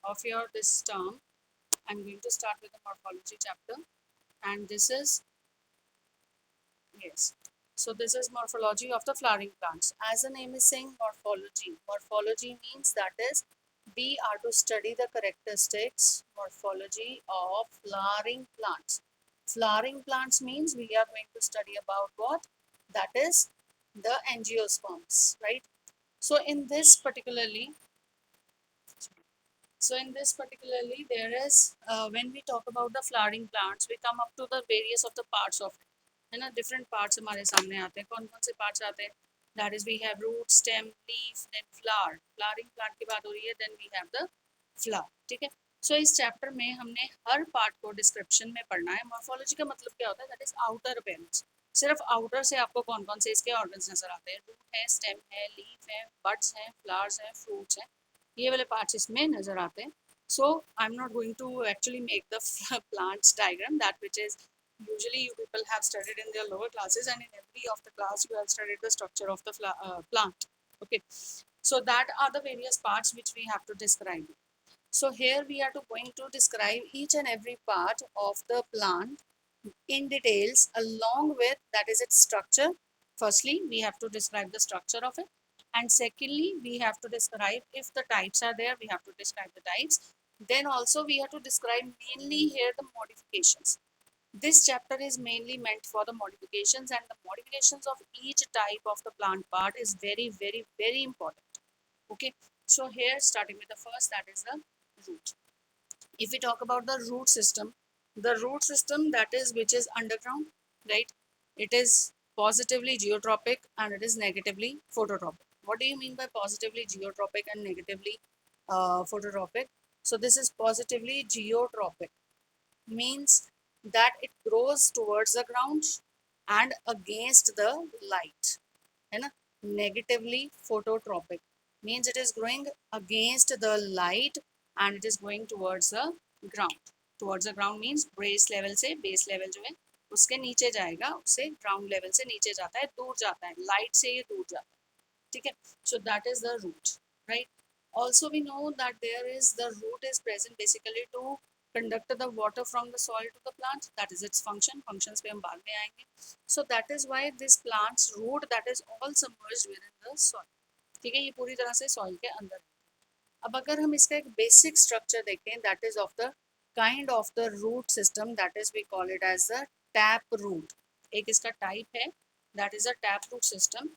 of your this term, I'm going to start with the morphology chapter, and this is, yes, so this is morphology of the flowering plants. As the name is saying, morphology means that is we are to study the characteristics morphology of flowering plants. Flowering plants means we are going to study about what, that is the angiosperms, right? So in this particularly, there is, when we talk about the flowering plants, we come up to the various of the parts of it, है ना, different parts हमारे सामने आते हैं. कौन कौन से parts आते हैं? That is, we have root, stem, leaf, then flower. Flowering plant की बात हो रही है, then we have the flower. ठीक है. So इस chapter में हमने हर part को description में पढ़ना है. Morphology का मतलब क्या होता है? That is outer appearance. सिर्फ आउटर से आपको कौन कौन से इसके ऑर्गन्स नजर आते हैं? रूट है, स्टेम है, लीफ है, बड्स हैं, फ्लावर्स हैं, फ्रूट्स हैं, ये वाले पार्ट्स इसमें नजर आते हैं. So I'm not going to actually make the plants diagram, that which is usually you people have studied in their lower classes, and in every of the class you have studied the structure of the plant. Okay, so that are the various parts which we have to describe. So here we are to going to describe each and every part of the plant in details along with that is its structure. Firstly, we have to describe the structure of it, and secondly, we have to describe if the types are there, we have to describe the types. Then also we have to describe mainly here the modifications. This chapter is mainly meant for the modifications, and the modifications of each type of the plant part is very, very, very important. Okay, so here starting with the first, that is the root. If we talk about the root system that is which is underground, right? It is positively geotropic and it is negatively phototropic. What do you mean by positively geotropic and negatively phototropic? So this is positively geotropic, means that it grows towards the ground and against the light, है ना. Negatively phototropic means it is growing against the light and it is going towards the ground. Towards the ground means base level जो है उसके नीचे जाएगा, उससे ground level से नीचे जाता है, दूर जाता है, light से ये दूर जाता है. ठीक है. So that is the root, right? Also we know that there is the root is present basically to conduct the water from the soil to the plant. That is its function. Functions पे हम बाद में आएंगे. So that is why this plant's root that is all submerged within the soil. ठीक है, ये पूरी तरह से soil के अंदर. अब अगर हम इसका एक basic structure देखें, that is of the kind of the root system, that is we call it as the tap root. एक इसका type है, that is a tap root system.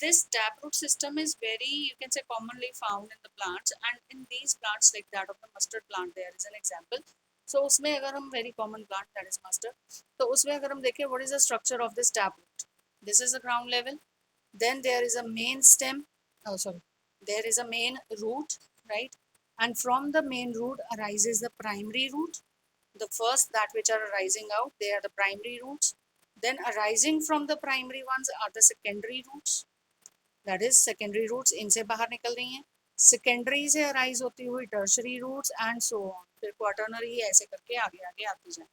This taproot system is very, you can say, commonly found in the plants, and in these plants like that of the mustard plant there is an example. So उसमें अगर हम very common plant that is mustard, तो उसमें अगर हम देखें what is the structure of this taproot, this is the ground level, then there is a main stem, oh sorry, there is a main root, right? And from the main root arises the primary root. The first that which are arising out, they are the primary roots. Then arising from the primary ones are the secondary roots, that is secondary roots, इनसे बाहर निकल रही हैं. Secondary से arise होती हुई tertiary roots and so on, फिर quaternary ऐसे करके आगे आगे आती जाए.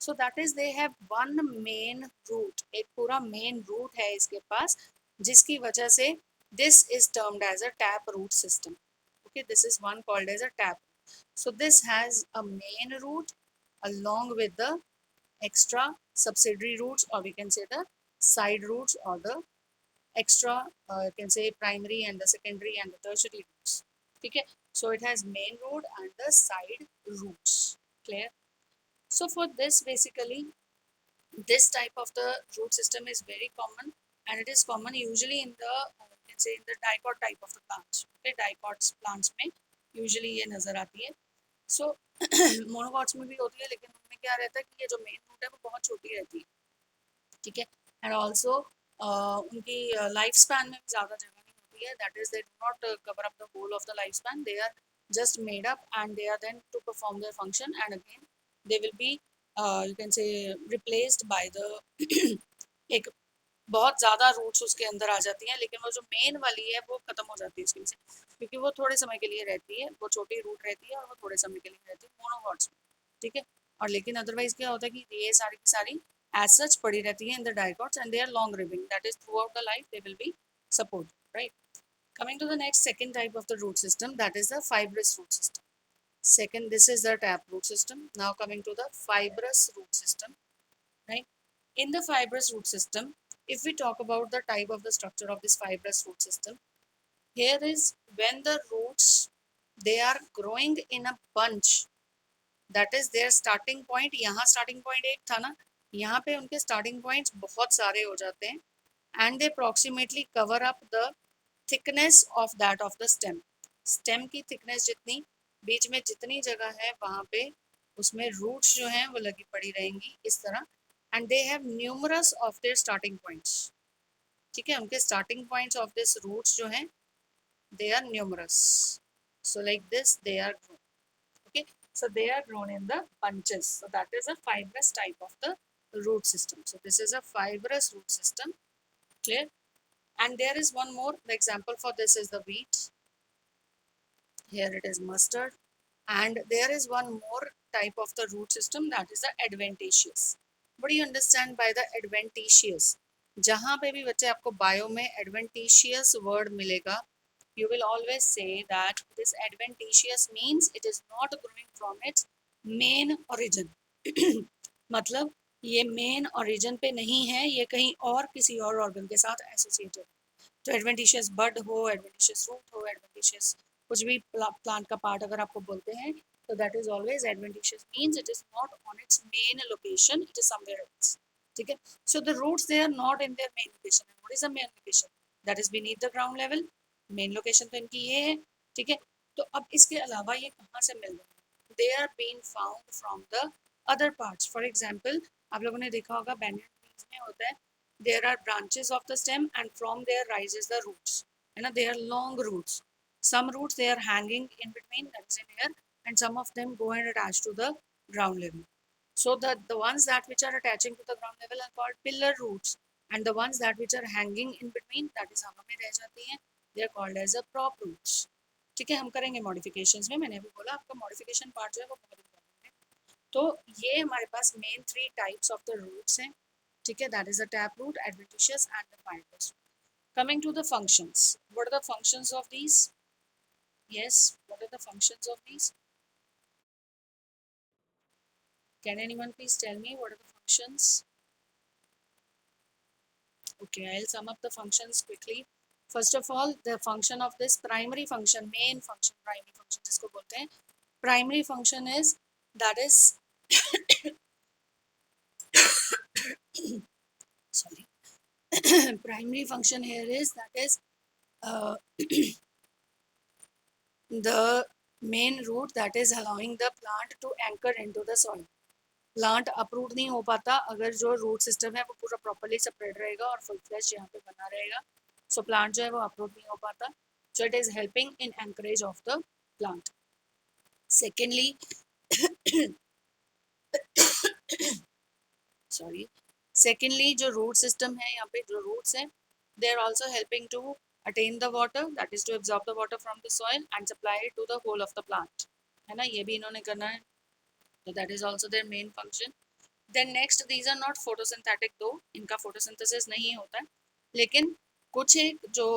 So that is they have one main root, एक पूरा मेन रूट है इसके पास, जिसकी वजह से this is termed as a tap root system. Okay, this is one called as a tap. So this has a main root along with the extra subsidiary roots, or we can say the side roots, or the extra, you can say primary and the secondary and the tertiary roots. Okay, so it has main root and the side roots. Clear? So for this basically, this type of the root system is very common, and it is common usually in the, you can say in the dicot type of the plants. Okay, dicots plants में usually ये नजर आती है. So monocots में भी होती है, लेकिन उनमें क्या रहता है कि ये जो मेन रूट है वो बहुत छोटी रहती है. ठीक है. एंड ऑल्सो उनकी लाइफ स्पैन में भी ज़्यादा जगह नहीं होती है, that is they do not cover up the whole of the life span, they are just made up and they are then to perform their function, and again they will be, you can say, replaced by the एक बहुत ज़्यादा roots उसके अंदर आ जाती हैं, लेकिन वो जो मेन वाली है वो खत्म हो जाती है इसकी वजह से, क्योंकि वो थोड़े समय के लिए रहती है, वो छोटी रूट रहती है और वो थोड़े समय के लिए रहती है मोनोकॉट्स में. ठीक है. और लेकिन अदरवाइज क्या होता है कि ये सारी की सारी as such पड़ी रहती है in the dicots, and they are long living, that is throughout the life they will be supported, right? Coming to the next second type of the root system, that is the fibrous root system. Second, this is the tap root system. Now coming to the fibrous root system, right? In the fibrous root system, if we talk about the type of the structure of this fibrous root system, here is when the roots, they are growing in a bunch, that is their starting point. यहाँ starting point एक था ना, यहाँ पे उनके starting points बहुत सारे हो जाते हैं, and they approximately cover up the thickness of that of the stem. Stem की thickness जितनी, बीच में जितनी जगह है वहाँ पे उसमें roots जो हैं वो लगी पड़ी रहेंगी इस तरह, and they have numerous of their starting points. ठीक है, उनके starting points of this roots जो हैं they are numerous. So like this they are grown. Okay, so they are grown in the bunches. So that is a fibrous type of the root system. So this is a fibrous root system. Clear? And there is one more. The example for this is the wheat. Here it is mustard. And there is one more type of the root system, that is the adventitious. What do you understand by the adventitious? जहाँ पे भी बच्चे आपको bio में adventitious word मिलेगा, you will always say that this adventitious means it is not growing from its main origin. मतलब ये main origin पे नहीं है, ये कहीं और किसी और organ के साथ associated. तो एडवेंटिशियस बड हो, एडवेंटिशियस रूट हो, एडवेंटिशियस कुछ भी प्लांट का पार्ट अगर आपको बोलते हैं, तो that is always adventitious, means it is not on its main location, it is somewhere else. ठीक है, so the roots they are not in their main location. What is the main location? That is beneath the ground level. Main location तो इनकी ये है. ठीक है, तो अब इसके अलावा ये कहाँ से मिल रहे हैं? They are being found from the other parts. For example, आप लोगों ने देखा होगा बैनियन ट्रीज में होता है, there are branches of the stem and from there rises the roots. They are long roots. Some roots they are hanging in between, that is in here, and some of them go and attach to the ground level. So the ones that which are attaching to the ground level are called pillar roots, and the ones that which are hanging in between, that is हवा में रह जाती हैं, they are called as a prop roots. ठीक है, हम करेंगे modifications में, मैंने अभी बोला आपका मॉडिफिकेशन पार्ट जो है वो बहुत इंपॉर्टेंट है. तो ये हमारे पास main 3 types of the roots हैं. ठीक है, that is the tap root, adventitious and the fibrous. Coming to the functions, what are the functions of these? Yes, what are the functions of these? Can anyone please tell me what are the functions? Okay, I'll sum up the functions quickly. First of all, the function of this primary function, main function, primary function जिसको बोलते हैं, primary function is, that is sorry, primary function here is, that is the main root that is allowing the plant to anchor into the soil. Plant approve नहीं हो पाता अगर जो root system है वो पूरा प्रॉपरली सेपरेट रहेगा और फुल फ्लैश यहाँ पे बना रहेगा. सो प्लांट जो है वो अप्रूव नहीं हो पाता. So it is helping in anchorage of the plant. Secondly, sorry, secondly जो रूट सिस्टम है, यहाँ पे जो रूट्स हैं, they are also helping to attain the water, that is to absorb the water from the soil and supply it to the whole of the plant. है ना, ये भी इन्होंने करना है. So that is also their main function. Then next, these are not photosynthetic though, इनका photosynthesis नहीं होता है, लेकिन कुछ एक जो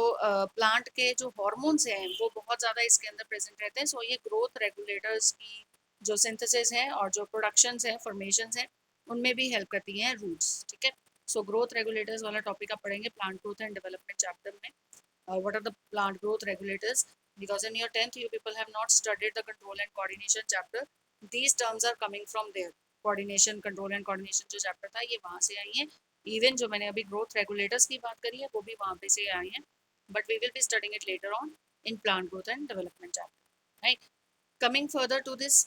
प्लांट के जो हॉर्मोन्स हैं वो बहुत ज़्यादा इसके अंदर प्रेजेंट रहते हैं. सो ये ग्रोथ रेगुलेटर्स की जो सिंथेसिस है और जो प्रोडक्शंस है, फॉर्मेशंस हैं, उनमें भी हेल्प करती हैं रूट्स. ठीक है, सो ग्रोथ रेगुलेटर्स वाला टॉपिक आप पढ़ेंगे plant growth and development chapter में. What are the plant growth regulators? Because in your 10th you people have not studied the control and coordination chapter. These terms are coming from there. Coordination, control and coordination जो chapter था ये वहाँ से आई है. Even जो मैंने अभी ग्रोथ रेगुलेटर्स की बात करी है वो भी वहाँ पे से आई है. But we will be studying it later on in plant growth and development chapter. Right, coming further to this,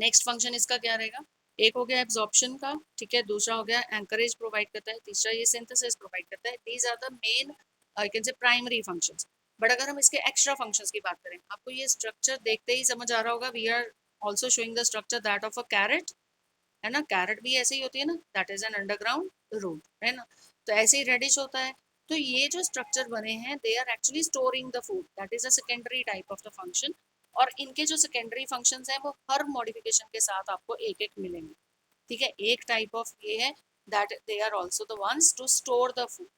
next function इसका क्या रहेगा? एक हो गया एब्जॉर्प्शन का, ठीक है, दूसरा हो गया एंकरेज प्रोवाइड करता है, तीसरा ये सिंथेसिस प्रोवाइड करता है. These are the main I can say primary functions. But अगर हम इसके एक्स्ट्रा फंक्शंस की बात करें, आपको ये स्ट्रक्चर देखते ही समझ आ रहा होगा, we are also showing the structure that of a carrot. है ना, कैरेट भी ऐसे ही होती है ना, that is an underground root. है ना, तो ऐसे ही रेडिश होता है. तो ये जो स्ट्रक्चर बने हैं they are actually storing the food, that is a secondary type of the function. और इनके जो सेकेंडरी फंक्शंस हैं वो हर मॉडिफिकेशन के साथ आपको एक एक मिलेंगे. ठीक है, एक टाइप ऑफ ये है that they are also the ones to store the food.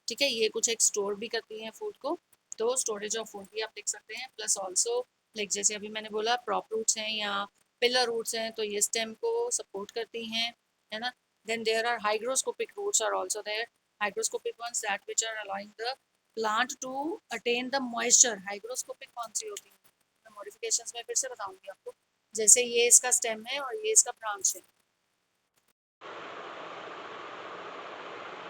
ठीक है, ये कुछ एक स्टोर भी करती हैं फूड को, तो स्टोरेज ऑफ फूड भी आप लिख सकते हैं. प्लस ऑल्सो लाइक जैसे अभी मैंने बोला प्रॉप रूट्स हैं या पिलर रूट्स हैं, तो ये स्टेम को सपोर्ट करती हैं, है ना. Then there are hygroscopic roots are also there. Hygroscopic ones that which are allowing the plant to attain the moisture. Hygroscopic कौन सी होती है, मैं मॉडिफिकेशंस में फिर से बताऊंगी आपको. जैसे ये इसका स्टेम है और ये इसका ब्रांच है,